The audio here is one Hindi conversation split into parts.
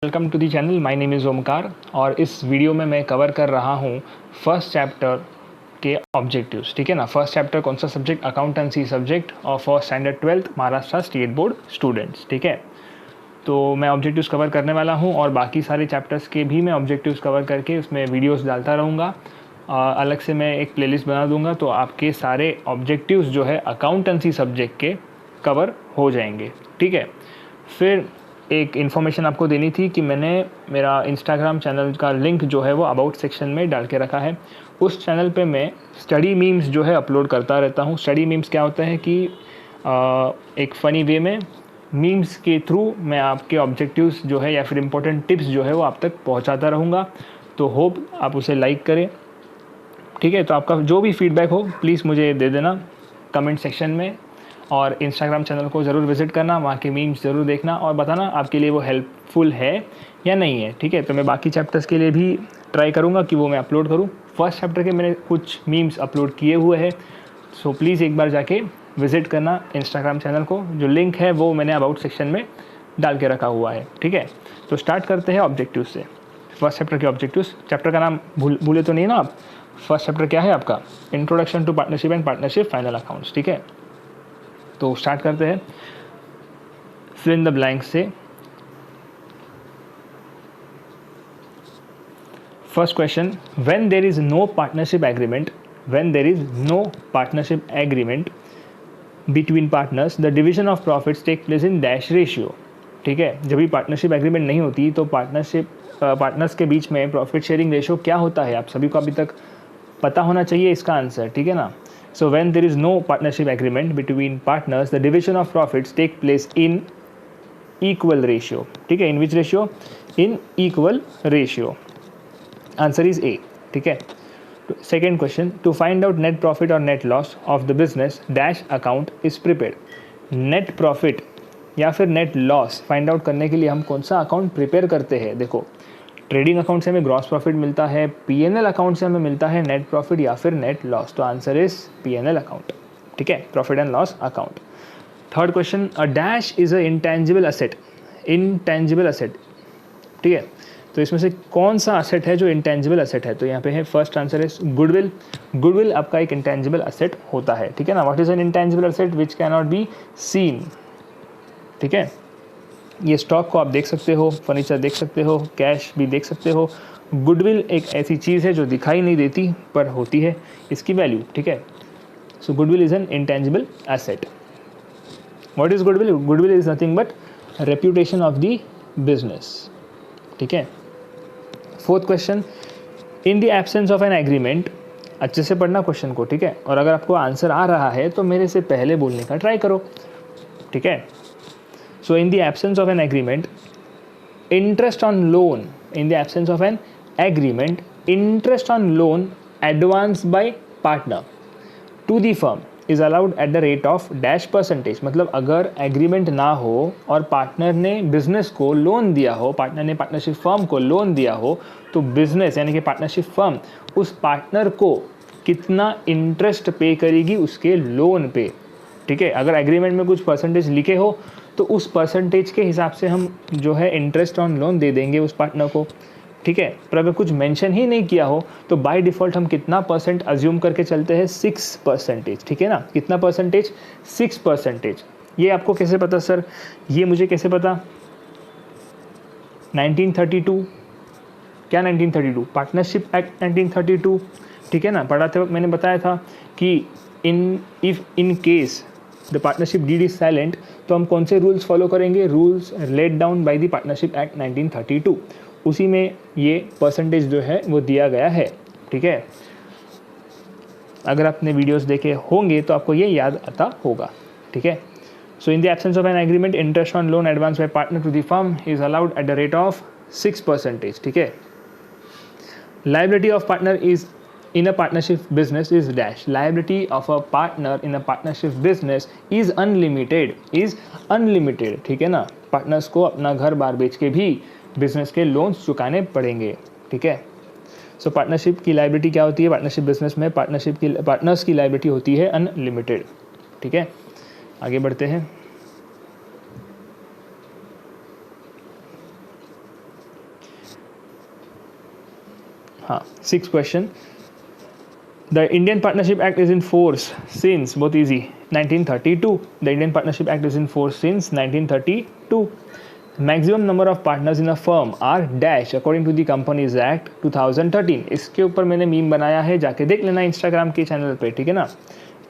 Welcome to the channel. My name is Omkar और इस वीडियो में मैं कवर कर रहा हूँ फर्स्ट चैप्टर के ऑब्जेक्टिव्स। ठीक है ना। फर्स्ट चैप्टर कौन सा सब्जेक्ट? अकाउंटेंसी सब्जेक्ट और first standard 12th Maharashtra state board students. ठीक है, तो मैं ऑब्जेक्टिव्स कवर करने वाला हूँ और बाकी सारे चैप्टर्स के भी मैं ऑब्जेक्टिव्स कवर करके उसमें वीडियोस डालता रहूँगा। अलग से मैं एक प्लेलिस्ट बना दूँगा तो आपके सारे ऑब्जेक्टिव्स जो है अकाउंटेंसी सब्जेक्ट के कवर हो जाएंगे। ठीक है, फिर एक इन्फॉर्मेशन आपको देनी थी कि मैंने मेरा इंस्टाग्राम चैनल का लिंक जो है वो अबाउट सेक्शन में डाल के रखा है। उस चैनल पे मैं स्टडी मीम्स जो है अपलोड करता रहता हूँ। स्टडी मीम्स क्या होता है कि एक फ़नी वे में मीम्स के थ्रू मैं आपके ऑब्जेक्टिव्स जो है या फिर इम्पोर्टेंट टिप्स जो है वो आप तक पहुँचाता रहूँगा। तो होप आप उसे लाइक करें। ठीक है, तो आपका जो भी फीडबैक हो प्लीज़ मुझे दे देना कमेंट सेक्शन में, और इंस्टाग्राम चैनल को ज़रूर विज़िट करना, वहाँ के मीम्स ज़रूर देखना और बताना आपके लिए वो हेल्पफुल है या नहीं है। ठीक है, तो मैं बाकी चैप्टर्स के लिए भी ट्राई करूँगा कि वो मैं अपलोड करूँ। फर्स्ट चैप्टर के मैंने कुछ मीम्स अपलोड किए हुए हैं, सो प्लीज़ एक बार जाके विज़िट करना इंस्टाग्राम चैनल को। जो लिंक है वो मैंने अबाउट सेक्शन में डाल के रखा हुआ है। ठीक है, तो स्टार्ट करते हैं ऑब्जेक्टिव से। फर्स्ट चैप्टर के ऑब्जेक्टिव्स। चैप्टर का नाम भूले तो नहीं ना आप? फर्स्ट चैप्टर क्या है आपका? Introduction to partnership and partnership final accounts. ठीक है, तो स्टार्ट करते हैं फिल इन द ब्लैंक से। First question, when there is no partnership agreement between partners the division of profits take place in dash ratio. ठीक है, जब भी पार्टनरशिप एग्रीमेंट नहीं होती तो पार्टनर्स के बीच में प्रॉफिट शेयरिंग रेशियो क्या होता है? आप सभी को अभी तक पता होना चाहिए इसका आंसर। ठीक है ना। So when there is no partnership agreement between partners, the division of profits take place in equal ratio. ठीक है, in which ratio? In equal ratio. Answer is A. ठीक है। Second question, to find out net profit or net loss of the business dash account is prepared. Net profit या फिर net loss फाइंड आउट करने के लिए हम कौन सा अकाउंट प्रिपेयर करते हैं? देखो, ट्रेडिंग अकाउंट से हमें ग्रॉस प्रॉफिट मिलता है, पीएनएल अकाउंट से हमें मिलता है नेट प्रॉफिट या फिर नेट लॉस। तो आंसर इज पीएनएल अकाउंट। ठीक है, profit and loss account. Third question, a dash is a intangible asset. Intangible asset, ठीक है, तो इसमें से कौन सा असेट है जो इंटेंजिबल असेट है? तो यहाँ पे है first answer is goodwill. Goodwill आपका एक इंटेंजिबल असेट होता है। ठीक है ना। What is an intangible asset? Which can not be seen. ठीक है, ये स्टॉक को आप देख सकते हो, फर्नीचर देख सकते हो, कैश भी देख सकते हो। गुडविल एक ऐसी चीज़ है जो दिखाई नहीं देती पर होती है इसकी वैल्यू। ठीक है, so goodwill is an intangible asset. What is goodwill? Goodwill is nothing but reputation of the business. ठीक है। Fourth question, in the absence of an agreement. अच्छे से पढ़ना क्वेश्चन को। ठीक है, और अगर आपको आंसर आ रहा है तो मेरे से पहले बोलने का ट्राई करो। ठीक है, so in the absence of an agreement, interest on loan advanced by partner to the firm is allowed at the rate of dash percentage। मतलब अगर एग्रीमेंट ना हो और पार्टनर ने बिजनेस को लोन दिया हो, पार्टनर ने पार्टनरशिप फर्म को लोन दिया हो, तो बिजनेस यानी कि पार्टनरशिप फर्म उस पार्टनर को कितना इंटरेस्ट पे करेगी उसके लोन पे। ठीक है, अगर एग्रीमेंट में कुछ परसेंटेज लिखे हो तो उस परसेंटेज के हिसाब से हम जो है इंटरेस्ट ऑन लोन दे देंगे उस पार्टनर को। ठीक है, पर अगर कुछ मेंशन ही नहीं किया हो तो बाय डिफ़ॉल्ट हम कितना परसेंट अज्यूम करके चलते हैं? 6%। ठीक है ना। कितना परसेंटेज? 6%। ये आपको कैसे पता सर? ये मुझे कैसे पता? 1932। क्या 1932? Partnership act 1932। ठीक है ना। पढ़ाते वक्त मैंने बताया था कि in case the partnership deed is silent तो हम कौन से रूल्स फॉलो करेंगे? Rules laid down by the partnership act 1932। उसी में ये परसेंटेज जो है वो दिया गया है। ठीक है, अगर आपने वीडियोस देखे होंगे तो आपको ये याद आता होगा। ठीक है, so in the absence of an agreement interest on loan advance by partner to the firm is allowed at the rate of 6%। ठीक है, liability of partner is in a partnership business is dash। liability of a partner in a partnership business is unlimited। ठीक है ना। पार्टनर्स को अपना घर बार बेच के भी बिजनेस के लोन्स चुकाने पड़ेंगे। ठीक है, सो पार्टनरशिप की लायबिलिटी क्या होती है? पार्टनरशिप बिजनेस में पार्टनर्स की लायबिलिटी होती है अनलिमिटेड। ठीक है, आगे बढ़ते हैं। हाँ, 6 question. The Indian Partnership Act is in force since, बहुत easy, 1932. The Indian Partnership Act is in force since 1932. Maximum number of partners in a firm are dash according to the Companies Act 2013. इसके ऊपर मैंने मीम बनाया है, जाके देख लेना इंस्टाग्राम के चैनल पे, ठीक है ना.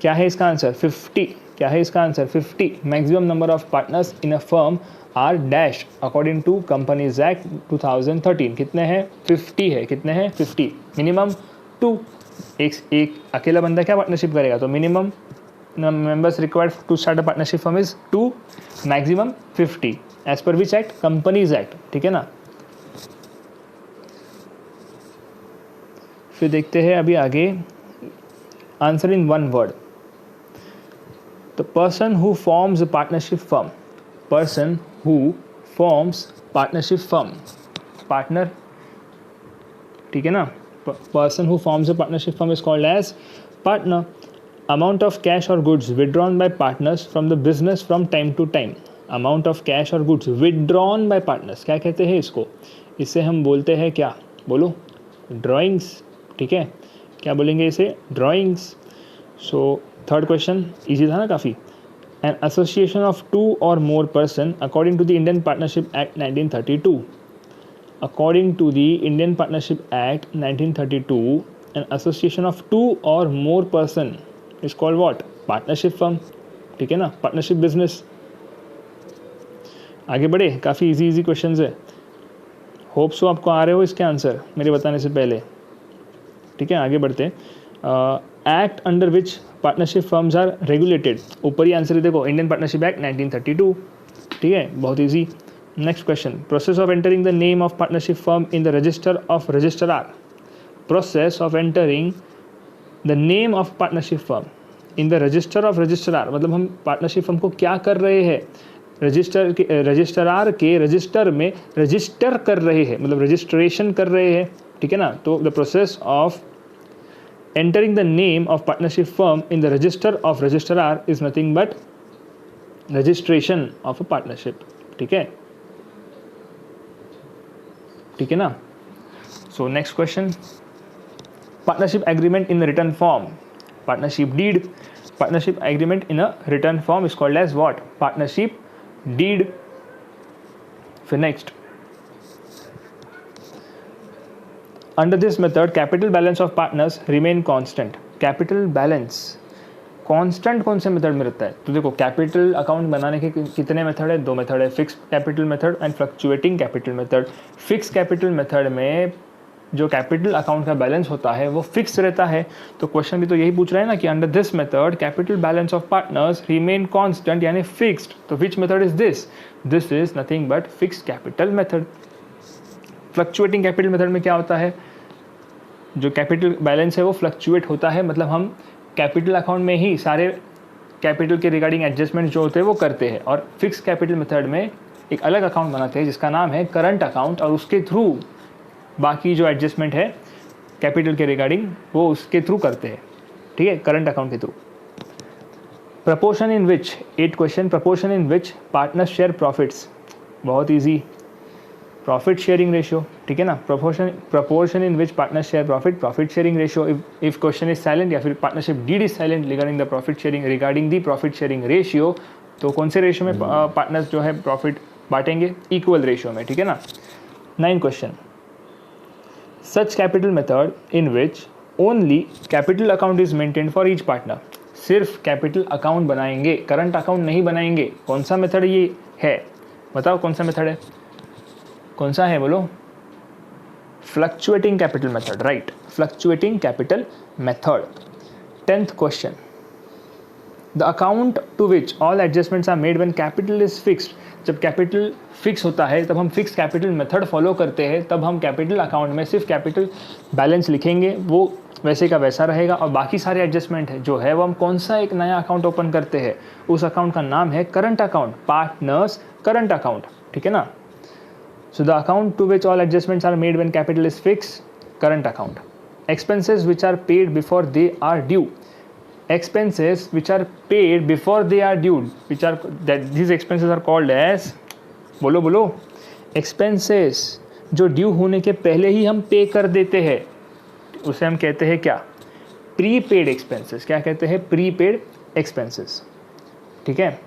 क्या है इसका आंसर? 50. क्या है इसका answer? 50. Maximum number of partners in a firm are dash according to companies act 2013. कितने हैं? 50 है. कितने हैं? 50. मिनिमम 2. एक अकेला बंदा क्या पार्टनरशिप करेगा? तो minimum members required to start a partnership firm is 2, maximum 50 as per which act? Companies act, ठीक है ना. फिर देखते हैं अभी आगे. Answer in one word. The person who forms a partnership firm. Person who forms partnership firm. Partner, ठीक है ना. Person who forms a partnership firm is called as partner. Amount of cash or goods withdrawn by partners from the business from time to time. Amount of cash or goods withdrawn by partners, क्या कहते हैं इसको? इससे हम बोलते हैं क्या? बोलो. ड्राइंग्स, ठीक है. क्या बोलेंगे इसे? Drawings. So third question easy था ना काफ़ी. An association of 2 or more person according to the Indian Partnership Act 1932. According to the Indian Partnership Act 1932, an association of 2 or more person is called what? Partnership firm, ठीक है ना. Partnership business. आगे बढ़े. काफ़ी इजी क्वेश्चंस है. होप सो आपको आ रहे हो इसके आंसर मेरे बताने से पहले, ठीक है. आगे बढ़ते. Act under which partnership firms are regulated. ऊपर ही आंसर देखो, इंडियन पार्टनरशिप एक्ट 1932, ठीक है. बहुत easy. Next question. Process of entering the name of partnership firm in the register of registrar. Process of entering the name of partnership firm in the register of registrar. मतलब हम पार्टनरशिप फर्म को क्या कर रहे हैं? रजिस्ट्रार के रजिस्टर में रजिस्टर कर रहे हैं, मतलब रजिस्ट्रेशन कर रहे हैं, ठीक है ना. तो the process of entering the name of partnership firm in the register of registrar is nothing but registration of a partnership, ठीक है. ठीक है ना. So next question. Partnership agreement in return form. Partnership deed. Partnership agreement in a return form is called as what? Partnership deed. फिर next. Under this method capital balance of partners remain constant. Capital balance constant कौन से मेथड में रहता है? तो देखो, कैपिटल अकाउंट बनाने के कितने मेथड है? 2 मेथड है. Fix capital method and fluctuating capital method. Fix capital method में जो कैपिटल अकाउंट का बैलेंस होता है वो फिक्स रहता है. तो क्वेश्चन भी तो यही पूछ रहा है ना कि under this method capital balance of partners remain constant यानी फिक्स्ड. तो which method is this? This is nothing but fix capital method. Fluctuating capital method में क्या होता है? जो कैपिटल बैलेंस है वो फ्लक्चुएट होता है, मतलब हम कैपिटल अकाउंट में ही सारे कैपिटल के रिगार्डिंग एडजस्टमेंट जो होते हैं वो करते हैं. और फिक्स कैपिटल मेथड में एक अलग अकाउंट बनाते हैं जिसका नाम है करंट अकाउंट, और उसके थ्रू बाकी जो एडजस्टमेंट है कैपिटल के रिगार्डिंग वो उसके थ्रू करते हैं, ठीक है, करंट अकाउंट के through. Proportion in which. 8 question. Proportion in which partners share profits. बहुत ईजी. प्रॉफिट शेयरिंग रेशियो, ठीक है ना. Proportion in which partner share profit sharing ratio. If question is silent या फिर partnership deed is silent regarding the profit sharing ratio, तो कौन से रेशियो में पार्टनर्स जो है प्रॉफिट बांटेंगे? इक्वल रेशियो में, ठीक है ना. 9 question. Such capital method in which only capital account is maintained for each partner. सिर्फ कैपिटल अकाउंट बनाएंगे, करंट अकाउंट नहीं बनाएंगे. कौन सा मेथड ये है? बताओ कौन सा मेथड है? कौन सा है बोलो? Fluctuating capital method, right. Fluctuating capital method. 10th question. The account to which all adjustments are made when capital is fixed. जब कैपिटल फिक्स होता है तब हम फिक्स कैपिटल मेथड फॉलो करते हैं. तब हम कैपिटल अकाउंट में सिर्फ कैपिटल बैलेंस लिखेंगे, वो वैसे का वैसा रहेगा, और बाकी सारे एडजस्टमेंट है जो है वो हम कौन सा एक नया अकाउंट ओपन करते हैं, उस अकाउंट का नाम है current account. Partners current account, ठीक है ना. So the account to which all adjustments are made when capital is fixed, current account. Expenses which are paid before they are due. Expenses which are paid before they are due, these expenses are called as, बोलो expenses जो ड्यू होने के पहले ही हम पे कर देते हैं, उसे हम कहते हैं क्या, प्रीपेड एक्सपेंसेस। क्या कहते हैं, प्रीपेड एक्सपेंसेस, ठीक है।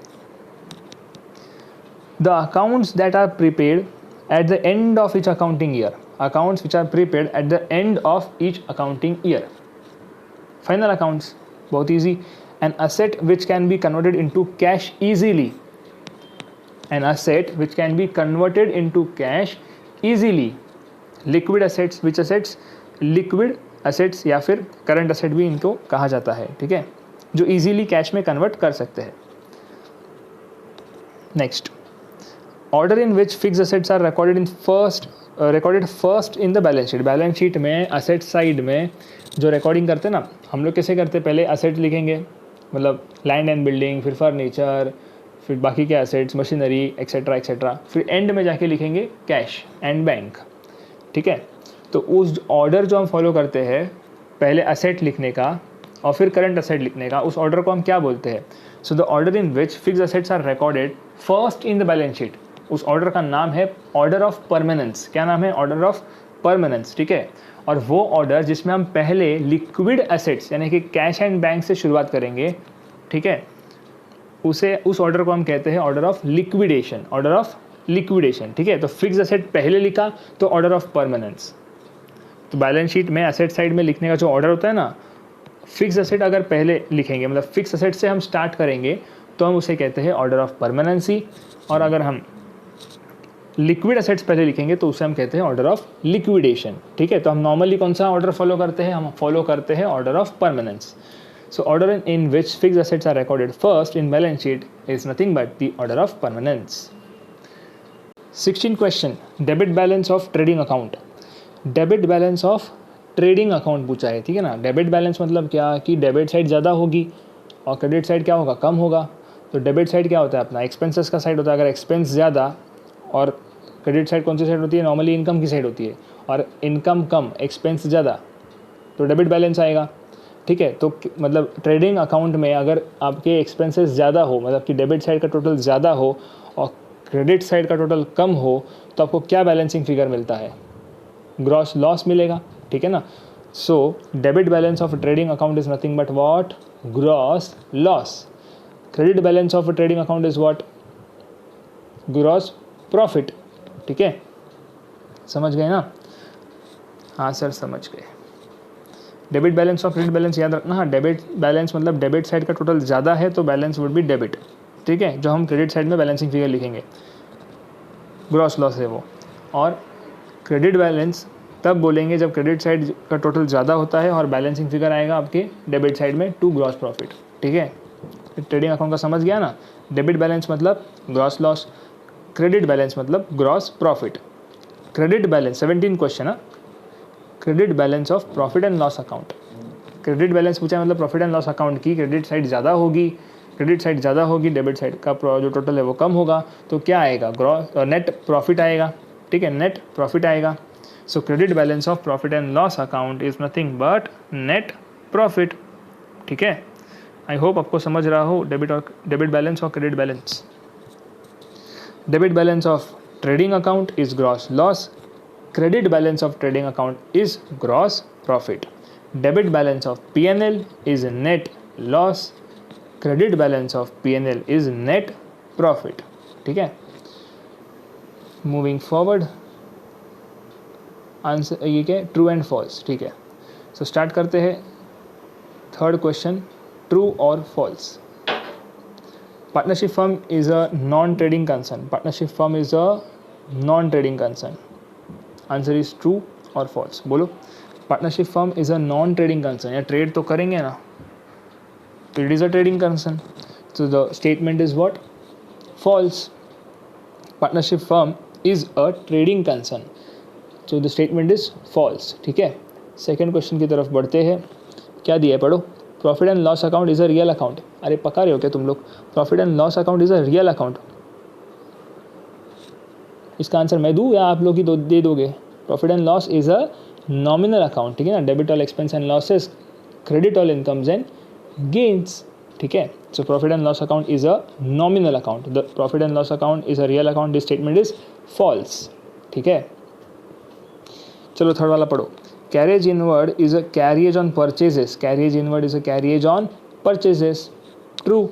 The accounts that are prepaid at the end of each accounting year, accounts which are prepaid at the end of each accounting year. Final accounts, बहुत easy. An asset which can be converted into cash easily, an asset which can be converted into cash easily। liquid assets, which assets, liquid assets या फिर current asset भी इनको कहा जाता है, ठीक है, जो easily कैश में कन्वर्ट कर सकते हैं। Next, order in which fix assets are recorded first in the balance sheet। Balance sheet में असेट साइड में जो रिकॉर्डिंग करते हैं ना, हम लोग कैसे करते हैं, पहले असेट लिखेंगे, मतलब लैंड एंड बिल्डिंग, फिर फर्नीचर, फिर बाकी के असेट्स, मशीनरी एक्सेट्रा एक्सेट्रा, फिर एंड में जाके लिखेंगे कैश एंड बैंक, ठीक है। तो उस ऑर्डर जो हम फॉलो करते हैं, पहले असेट लिखने का और फिर करंट असेट लिखने का, उस ऑर्डर को हम क्या बोलते हैं। So the order in which fix assets are recorded first in the balance sheet, उस ऑर्डर का नाम है ऑर्डर ऑफ परमानेंस। क्या नाम है, ऑर्डर ऑफ परमानेंस, ठीक है। और वो ऑर्डर जिसमें हम पहले लिक्विड असेट्स यानी कि कैश एंड बैंक से शुरुआत करेंगे, ठीक है, उस ऑर्डर को हम कहते हैं order of liquidation, order of liquidation, ठीक है। तो फिक्स असेट पहले लिखा तो ऑर्डर ऑफ परमानेंस। तो बैलेंस शीट में असेट साइड में लिखने का जो ऑर्डर होता है ना, फिक्स असेट अगर पहले लिखेंगे, मतलब फिक्स असेट से हम स्टार्ट करेंगे तो हम उसे कहते हैं ऑर्डर ऑफ परमानेंसी। और अगर हम लिक्विड असेट्स पहले लिखेंगे तो उसे हम कहते हैं ऑर्डर ऑफ लिक्विडेशन, ठीक है। तो हम नॉर्मली कौन सा ऑर्डर फॉलो करते हैं, हम फॉलो करते हैं order of permanence. So order in which fixed assets are recorded first in balance sheet is nothing but the order of permanence। 16 question, debit balance of trading account। Debit balance of trading account पूछा है, ठीक है ना। डेबिट बैलेंस मतलब क्या कि डेबिट साइड ज़्यादा होगी और क्रेडिट साइड क्या होगा, कम होगा। तो डेबिट साइड क्या होता है, अपना एक्सपेंसेस का साइड होता है। अगर एक्सपेंस ज़्यादा और क्रेडिट साइड कौन सी साइड होती है, नॉर्मली इनकम की साइड होती है, और इनकम कम एक्सपेंस ज़्यादा तो डेबिट बैलेंस आएगा, ठीक है। तो मतलब ट्रेडिंग अकाउंट में अगर आपके एक्सपेंसेस ज़्यादा हो, मतलब कि डेबिट साइड का टोटल ज़्यादा हो और क्रेडिट साइड का टोटल कम हो, तो आपको क्या बैलेंसिंग फिगर मिलता है, ग्रॉस लॉस मिलेगा, ठीक है ना। सो debit balance of trading account is nothing but what, gross loss. Credit balance of trading account is what, gross profit, ठीक है। समझ गए ना, हाँ सर समझ गए। डेबिट बैलेंस और क्रेडिट बैलेंस याद रखना। हाँ, डेबिट बैलेंस मतलब डेबिट साइड का टोटल ज़्यादा है तो बैलेंस वुड बी डेबिट, ठीक है, जो हम क्रेडिट साइड में बैलेंसिंग फिगर लिखेंगे, ग्रॉस लॉस है वो। और क्रेडिट बैलेंस तब बोलेंगे जब क्रेडिट साइड का टोटल ज़्यादा होता है और बैलेंसिंग फिगर आएगा आपके डेबिट साइड में टू ग्रॉस प्रॉफिट, ठीक है। ट्रेडिंग अकाउंट का समझ गया ना, डेबिट बैलेंस मतलब ग्रॉस लॉस, क्रेडिट बैलेंस मतलब gross profit. Credit balance 17 question है, credit balance of profit and loss account. Credit balance पूछा है मतलब प्रॉफिट एंड लॉस अकाउंट की क्रेडिट साइड ज़्यादा होगी, क्रेडिट साइड ज़्यादा होगी, डेबिट साइड का जो टोटल है वो कम होगा, तो क्या आएगा, ग्रॉस नेट प्रॉफिट आएगा, ठीक है, नेट प्रॉफिट आएगा। सो credit balance of profit and loss account is nothing but net profit, ठीक है। आई होप आपको समझ रहा हो डेबिट बैलेंस और credit balance. Debit balance of trading account is gross loss, credit balance of trading account is gross profit, debit balance of P&L is net loss, credit balance of P&L is net profit, ठीक है। मूविंग फॉरवर्ड, आंसर ये क्या, ट्रू एंड फॉल्स, ठीक है। सो स्टार्ट करते हैं। थर्ड क्वेश्चन, ट्रू और false. Partnership firm is a non trading concern, partnership firm is a non trading concern. Answer is true और फॉल्स, बोलो। Partnership firm is a non trading concern, या ट्रेड तो करेंगे ना, तो it is a trading concern, so the statement is what, false। partnership firm is a trading concern, so the statement is false, ठीक है। सेकेंड क्वेश्चन की तरफ बढ़ते हैं। क्या दिया है, पढ़ो। Profit and loss account is a real account. अरे पका रहे हो क्या तुम लोग, profit and loss account is a real account. इसका आंसर मैं दूँ या आप लोग ही दे दोगे। Profit and loss is a nominal account, ठीक है ना। Debit all expense and losses, credit all incomes and gains, ठीक है। So profit and loss account is a nominal account, the profit and loss account is a real account, this statement is false, ठीक है। चलो थर्ड वाला पढ़ो। Carriage inward is a carriage on purchases, carriage inward is a carriage on purchases, true.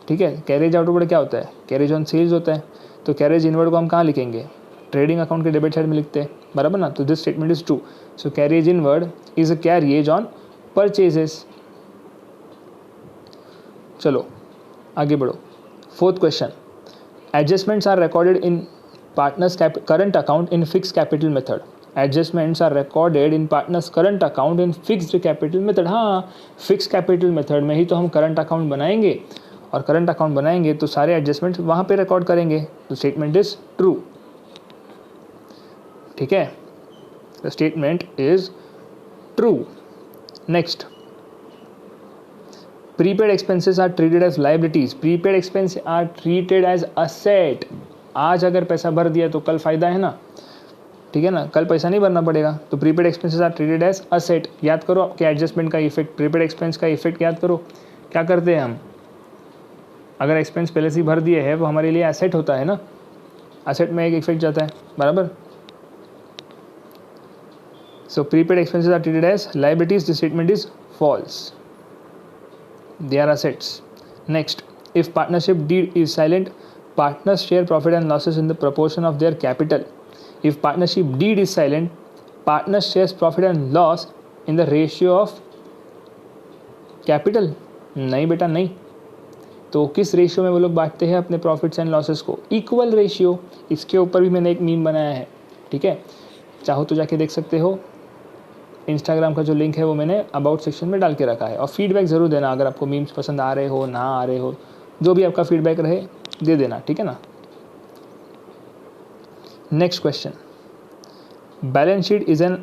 ठीक है, कैरेज आउटवर्ड क्या होता है, कैरेज ऑन सेल्स होता है, तो कैरेज इनवर्ड को हम कहाँ लिखेंगे, ट्रेडिंग अकाउंट के डेबिट साइड में लिखते हैं, बराबर ना, तो this statement is true. So carriage inward is a carriage on purchases. चलो आगे बढ़ो, fourth question, adjustments are recorded in partners current account in fix capital method, adjustments are recorded in partners current account in fixed capital method. हाँ, फिक्स कैपिटल मेथड में ही तो हम करंट अकाउंट बनाएंगे, और करंट अकाउंट बनाएंगे तो सारे एडजस्टमेंट्स वहाँ पे रिकॉर्ड करेंगे, तो स्टेटमेंट इज ट्रू। ठीक है, the statement is true. Next, prepaid expenses are treated as liabilities, prepaid expense are treated as asset. आज अगर पैसा भर दिया तो कल फायदा है ना, ठीक है ना, कल पैसा नहीं भरना पड़ेगा, तो prepaid expenses are treated as asset. याद करो आपके एडजस्टमेंट का इफेक्ट, प्रीपेड एक्सपेंस का इफेक्ट याद करो, क्या करते हैं हम, अगर एक्सपेंस पहले से ही भर दिए है वो हमारे लिए एसेट होता है ना, एसेट में एक इफेक्ट जाता है, बराबर। So prepaid expenses are treated as liabilities, this statement is false, they are assets. Next, if partnership deed is silent, partners share profit and losses in the proportion of their capital. If partnership deed is silent, partners shares profit and loss in the ratio of capital. नहीं बेटा नहीं, तो किस रेशियो में वो लोग बांटते हैं अपने प्रॉफिट्स एंड लॉसेस को, इक्वल रेशियो। इसके ऊपर भी मैंने एक मीम बनाया है, ठीक है, चाहो तो जाके देख सकते हो, इंस्टाग्राम का जो लिंक है वो मैंने अबाउट सेक्शन में डाल के रखा है। और फीडबैक ज़रूर देना, अगर आपको मीम्स पसंद आ रहे हो, ना आ रहे हो, जो भी आपका फीडबैक रहे दे देना, ठीक है ना। Next question, balance sheet is an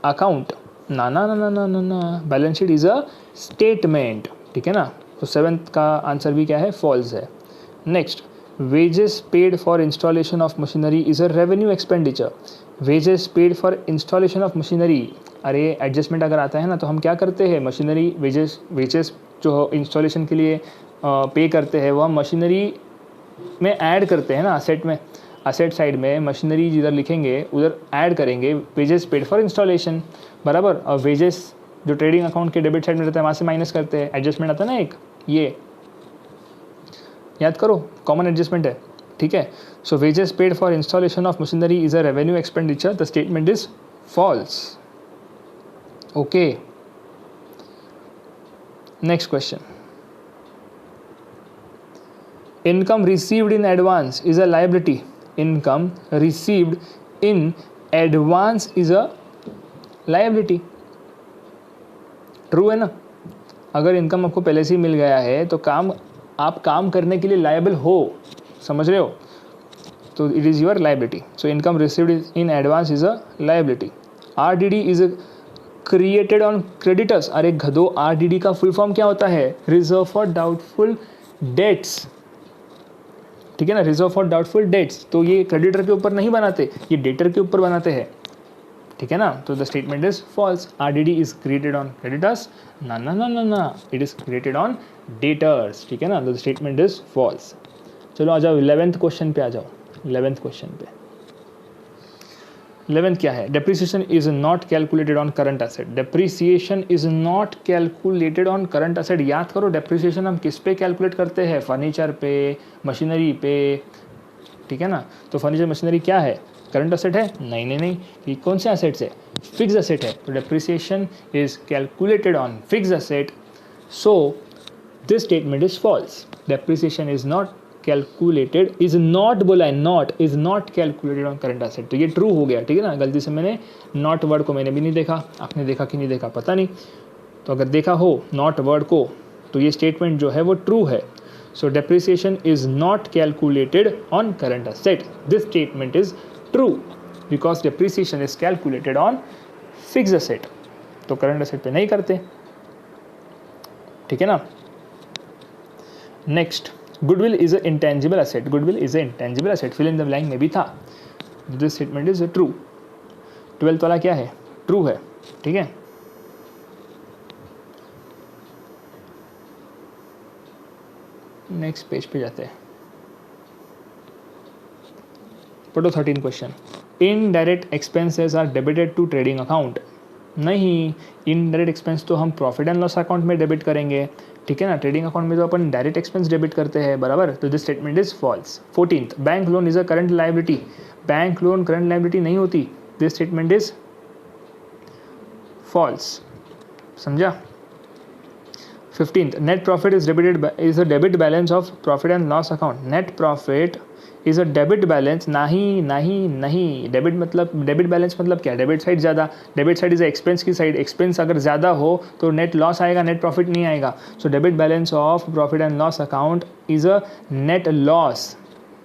account, ना ना ना ना ना ना ना, balance sheet is a statement, ठीक है ना, तो 7th का आंसर भी क्या है, फॉल्स है। Next, wages paid for installation of machinery is a revenue expenditure, wages paid for installation of machinery, अरे एडजस्टमेंट अगर आता है ना तो हम क्या करते हैं, मशीनरी वेजेस जो इंस्टॉलेशन के लिए पे करते हैं वो हम मशीनरी में ऐड करते हैं ना, असेट में, असेट साइड में मशीनरी जिधर लिखेंगे उधर ऐड करेंगे वेजेस पेड फॉर इंस्टॉलेशन, बराबर। और वेजेस जो ट्रेडिंग अकाउंट के डेबिट साइड में रहता है वहाँ से माइनस करते हैं, एडजस्टमेंट आता है ना एक, ये याद करो, कॉमन एडजस्टमेंट है, ठीक है। So wages paid for installation of machinery is a revenue expenditure, the statement is false. Okay, next question, income received in advance is a liability, income received in advance is a liability, true है ना। अगर इनकम आपको पहले से ही मिल गया है तो आप काम करने के लिए लायबल हो, समझ रहे हो, तो it is your liability. So income received in advance is a liability. RDD is a created on creditors, अरे गधो, आरडीडी का फुल फॉर्म क्या होता है, रिजर्व फॉर डाउटफुल डेट्स, ठीक है ना, रिजर्व फॉर डाउटफुल डेट्स, तो ये क्रेडिटर के ऊपर नहीं बनाते, ये डेटर के ऊपर बनाते हैं, ठीक है ना, तो the statement is false. RDD is created on creditors, ना ना ना ना ना, it is created on debtors, ठीक है ना, द स्टेटमेंट इज फॉल्स। चलो आ जाओ 11th क्वेश्चन पे, आ जाओ 11th क्वेश्चन पे। 11th क्या है, depreciation is not calculated on current asset, depreciation is not calculated on current asset. याद करो, डेप्रिसिएशन हम किस पे कैलकुलेट करते हैं, फर्नीचर पे, मशीनरी पे, ठीक है ना, तो फर्नीचर मशीनरी क्या है, करंट एसेट है, नहीं नहीं नहीं, ये कौन से एसेट्स है, फिक्स एसेट है, तो depreciation is calculated on fix asset, so this statement is false. Depreciation is not calculated, is not बोला है, not is not calculated on current asset, तो ये ट्रू हो गया, ठीक है ना। गलती से मैंने नॉट वर्ड को मैंने भी नहीं देखा, आपने देखा कि नहीं देखा पता नहीं, तो अगर देखा हो नॉट वर्ड को तो ये स्टेटमेंट जो है वो ट्रू है। So depreciation is not calculated on current asset, this statement is true because depreciation is calculated on fix asset, तो करंट एसेट पे नहीं करते, ठीक है ना। Next, goodwill is a intangible asset, goodwill is a intangible asset, fill in the blank में भी था, this statement is true. 12th वाला क्या है, ट्रू है, ठीक है। नेक्स्ट पेज पे जाते हैं, पढ़ो 13 question. Indirect expenses are debited to trading account, नहीं, इनडायरेक्ट एक्सपेंस तो हम प्रॉफिट एंड लॉस अकाउंट में डेबिट करेंगे, ठीक है ना। ट्रेडिंग अकाउंट में तो अपन डायरेक्ट एक्सपेंस डेबिट करते हैं, बराबर। तो this statement is false. 14th, bank loan is a current liability. Bank loan current liability नहीं होती, दिस स्टेटमेंट इज फॉल्स, समझा। 15th, net profit is a debit balance of profit and loss account. Net profit is a debit balance, नहीं, डेबिट बैलेंस मतलब क्या, डेबिट साइड ज़्यादा, डेबिट साइड इज एक्सपेंस की साइड, एक्सपेंस अगर ज़्यादा हो तो नेट लॉस आएगा, नेट प्रॉफिट नहीं आएगा। सो debit balance of profit and loss account is a net loss.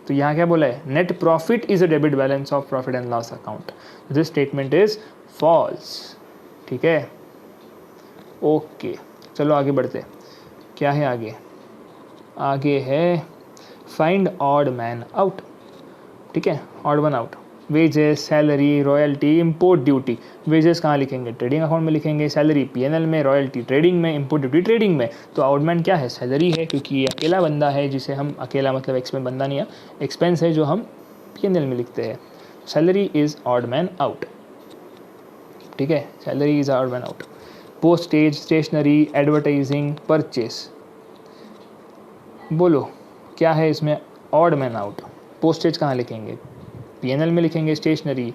तो यहाँ क्या बोला है, net profit is a debit balance of profit and loss account. This statement is false, ठीक है। ओके, चलो आगे बढ़ते। क्या है आगे, आगे है फाइंड ऑड मैन आउट, ठीक है, odd one out. Wages, salary, royalty, import duty. Wages कहाँ लिखेंगे, ट्रेडिंग अकाउंट में लिखेंगे, सैलरी पीएनएल में, रॉयल्टी ट्रेडिंग में, इम्पोर्ट ड्यूटी ट्रेडिंग में। तो ऑड मैन क्या है, सैलरी है, क्योंकि ये अकेला बंदा है जिसे हम, अकेला मतलब एक्सपेंस बंदा नहीं है, एक्सपेंस है जो हम पीएनएल में लिखते हैं। Salary is odd man out, ठीक है, salary is odd man out. Postage, stationery, advertising, purchase, बोलो क्या है इसमें ऑड मैन आउट। पोस्टेज कहाँ लिखेंगे, पीएनएल में लिखेंगे, स्टेशनरी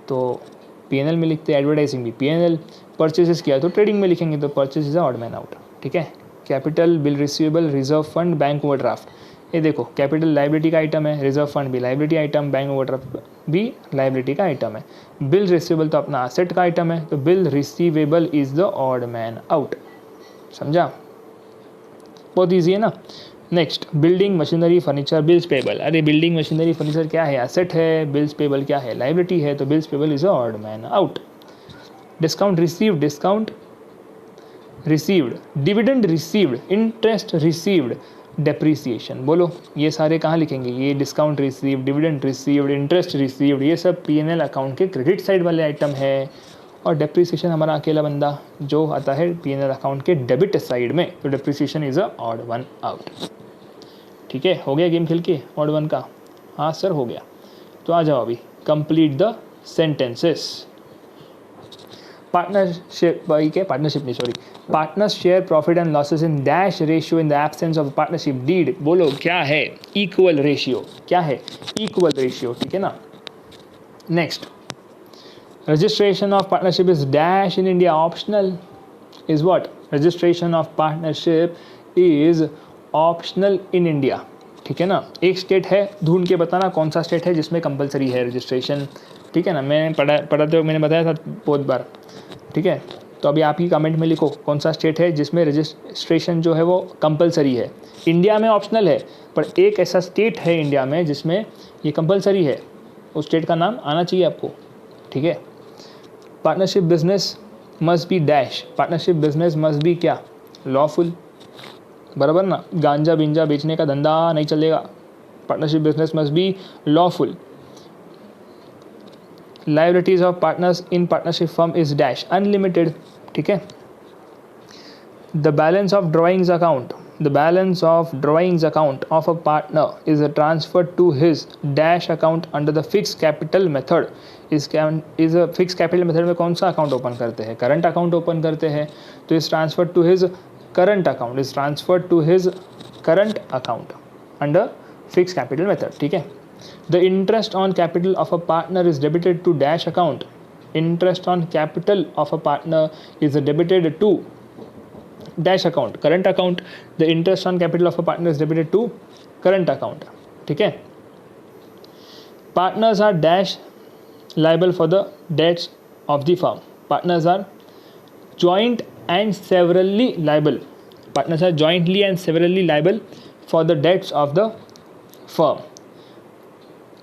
तो पीएनएल में लिखते हैं, एडवर्टाइजिंग भी पीएनएल, परचेसेस किया तो ट्रेडिंग में लिखेंगे, तो purchase is odd man out, ठीक है। Capital, bill receivable, reserve fund, bank overdraft. ये देखो, कैपिटल लाइबिलिटी का आइटम है, रिजर्व फंड भी लाइबिलिटी आइटम, बैंक ओवरड्राफ्ट भी लाइबिलिटी का आइटम है। बिल रिसीवेबल तो अपना असेट का आइटम है, तो bill receivable is the odd man out, समझा, बहुत ईजी है ना। Next, building, machinery, furniture, bills payable. अरे बिल्डिंग, मशीनरी, फर्नीचर क्या है, एसेट है, बिल्स पेबल क्या है, लाइबिलिटी है, तो bills payable is odd man out. Discount received, discount received, dividend received, interest received, depreciation. बोलो ये सारे कहाँ लिखेंगे, ये discount received, dividend received, interest received, ये सब पीएनएल अकाउंट के क्रेडिट साइड वाले आइटम है। और डेप्रीसिएशन हमारा अकेला बंदा जो आता है पीएनएल अकाउंट के डेबिट साइड में, तो depreciation is a odd one out, ठीक है। हो गया गेम खेल के ऑड वन का, हाँ सर हो गया। तो आ जाओ अभी, complete the sentences. Partnership, partnership नहीं sorry, partners share profit and losses in dash ratio in the absence of partnership deed. बोलो क्या है, इक्वल रेशियो, क्या है, इक्वल रेशियो, ठीक है ना। Next, registration of partnership is dash in India optional is what, registration of partnership is optional in India, ठीक है ना। एक स्टेट है, ढूंढ के बताना कौन सा स्टेट है जिसमें कंपलसरी है रजिस्ट्रेशन, ठीक है ना। मैंने पढ़ाते हुए मैंने बताया था बहुत बार, ठीक है। तो अभी आप ही कमेंट में लिखो कौन सा स्टेट है जिसमें रजिस्ट्रेशन जो है वो कंपलसरी है। इंडिया में ऑप्शनल है, पर एक ऐसा स्टेट है इंडिया में जिसमें ये कंपलसरी है, उस स्टेट का नाम आना चाहिए आपको, ठीक है। Partnership business must be dash, partnership business must be क्या, लॉफुल, बराबर ना। गांजा बिंजा बेचने का धंधा नहीं चलेगा, partnership business must be lawful. Liabilities of partners in partnership firm is dash, unlimited, ठीक है। The balance of drawings account, the balance of drawings account of a partner is transferred to his dash account under the fixed capital method। is a fixed capital method में कौन सा अकाउंट ओपन करते हैं, करंट अकाउंट ओपन करते हैं, तो is transferred to his current account, is transferred to his current account under fixed capital method, ठीक है। the interest on capital of a partner is debited to dash account, interest on capital of a partner is debited to dash account, current account. The interest on capital of a partner is debited to current account, ठीक है। Partners are dash liable for the debts of the firm, partners are joint and severally liable, partners are jointly and severally liable for the debts of the firm.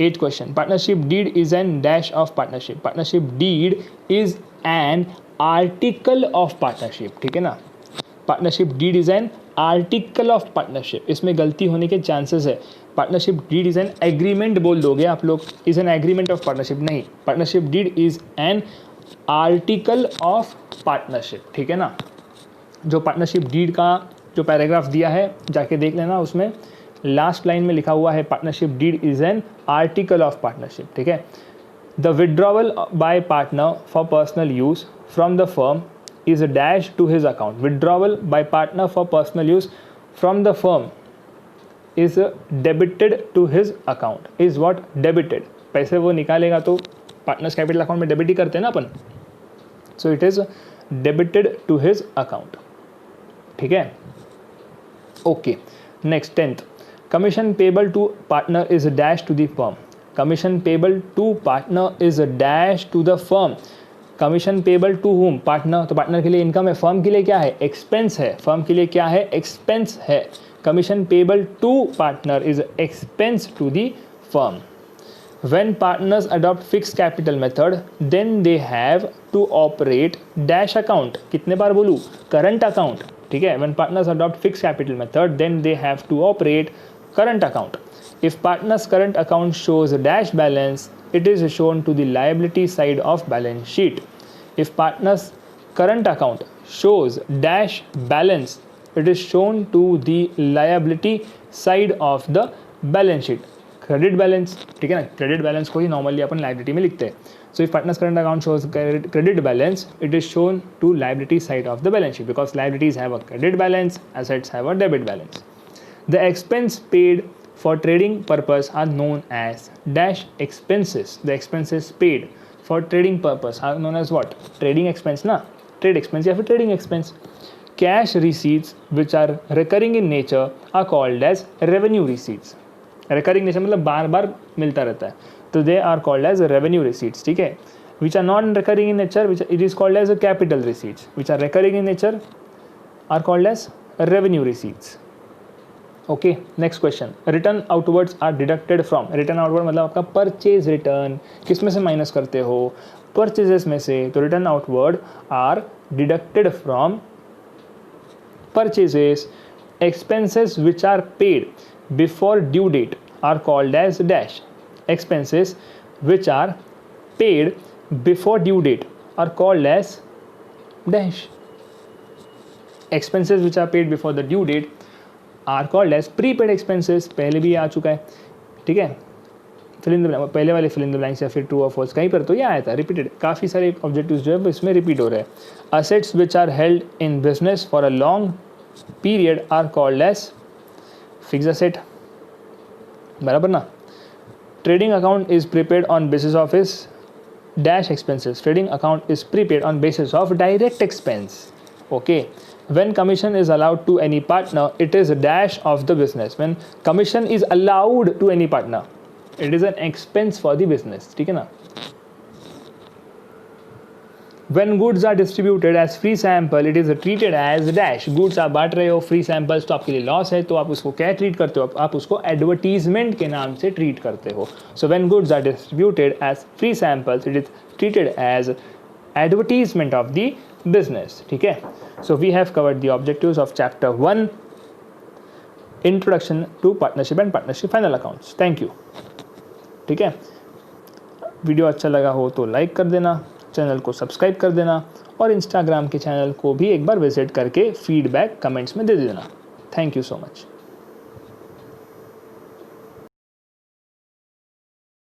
8th question, partnership deed is an dash of partnership, partnership deed is an article of partnership, ठीक है ना। Partnership deed is an article of partnership, इसमें गलती होने के चांसेस है। Partnership deed is an agreement बोल दोगे आप लोग, is an agreement of partnership, नहीं, partnership deed is an article of partnership, ठीक है ना। जो पार्टनरशिप डीड का जो पैराग्राफ दिया है जाके देख लेना, उसमें लास्ट लाइन में लिखा हुआ है partnership deed is an article of partnership, ठीक है। The withdrawal by partner for personal use from the firm is a dash to his account. Withdrawal by partner for personal use from the firm is debited to his account. Is what? Debited. पैसे वो निकालेगा तो पार्टनर्स कैपिटल अकाउंट में डेबिट ही करते हैं ना अपन. So it is debited to his account. ठीक है. Okay. Next 10th. Commission payable to partner is dash to the firm. Commission payable to partner is dash to the firm. Commission payable to whom? Partner. तो पार्टनर के लिए इनकम है, फर्म के लिए क्या है? एक्सपेंस है. फर्म के लिए क्या है? एक्सपेंस है. Commission payable to partner is expense to the firm. When partners adopt fixed capital method, then they have to operate dash account. कितने बार बोलूँ? Current account. ठीक है. When partners adopt fixed capital method, then they have to operate current account. If partners current account shows a dash balance, it is shown to the liability side of balance sheet. If partners current account shows dash balance, it is shown to the liability side of the balance sheet. Credit balance. ठीक है ना. क्रेडिट बैलेंस को ही नॉर्मली अपन लाइबिलिटी में लिखते हैं. So if partners current account shows credit balance, it is shown to liability side of the balance sheet because liabilities have a credit balance, assets have a debit balance. The expense paid for trading purpose are known as dash expenses. The expenses paid for trading purpose are known as what? Trading expense ना. ट्रेड एक्सपेंस या फिर trading expense. Cash receipts which are recurring in nature are called as revenue receipts. Recurring nature मतलब बार बार मिलता रहता है, तो they are called as revenue receipts. ठीक है. Which are non recurring in nature, which it is called as capital receipts. Which are recurring in nature are called as revenue receipts. Okay. Next question. Return outwards are deducted from. Return outward मतलब आपका परचेज रिटर्न. किस में से माइनस करते हो? परचेजेस में से. तो return outward are deducted from purchases. Expenses which are paid before due date are called as dash. Expenses which are paid before due date are called as dash. Expenses which are paid before the due date are called as prepaid expenses. पहले भी आ चुका है. ठीक है. फिल इन द ब्लैंक, पहले वाले फिल इन द ब्लैंक्स या फिर ट्रू और फॉल्स कहीं पर तो ये आया था रिपीटेड. काफ़ी सारे ऑब्जेक्टिव्स जो है इसमें रिपीट हो रहे हैं. Assets which are held in business for a long period are called as fix asset. बराबर ना. Trading account is prepaid on basis of is dash expenses. Trading account is prepaid on basis of direct expense. Okay. When commission is allowed to any partner, it is dash of the business. When commission is allowed to any partner, it is an expense for the business. ठीक है ना. When goods are distributed as free sample, it is treated as dash. Goods आप बांट रहे हो free samples तो आपके लिए लॉस है, तो आप उसको क्या ट्रीट करते हो? आप उसको एडवर्टीजमेंट के नाम से ट्रीट करते हो. So when goods are distributed as free samples, it is treated as advertisement of the business. ठीक है. So we have covered the objectives of chapter 1, Introduction to Partnership and Partnership Final Accounts. Thank you. ठीक है. वीडियो अच्छा लगा हो तो लाइक कर देना, चैनल को सब्सक्राइब कर देना और इंस्टाग्राम के चैनल को भी एक बार विजिट करके फीडबैक कमेंट्स में दे देना. Thank you so much.